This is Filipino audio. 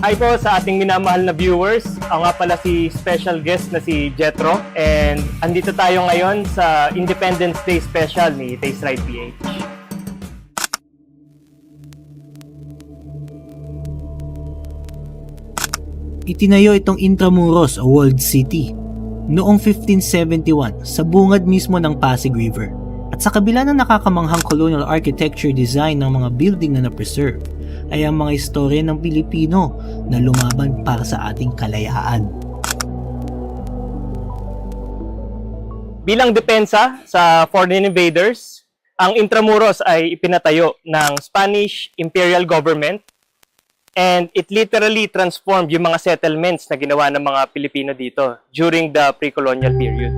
Hi po sa ating minamahal na viewers. Ako nga pala si special guest na si Jetro. And andito tayo ngayon sa Independence Day special ni Taste Right PH. Itinayo itong Intramuros o Walled City noong 1571 sa bungad mismo ng Pasig River. At sa kabila ng nakakamanghang colonial architecture design ng mga building na na-preserve, ay ang mga istorya ng Pilipino na lumaban para sa ating kalayaan. Bilang depensa sa foreign invaders, ang Intramuros ay ipinatayo ng Spanish Imperial Government and it literally transformed yung mga settlements na ginawa ng mga Pilipino dito during the pre-colonial period.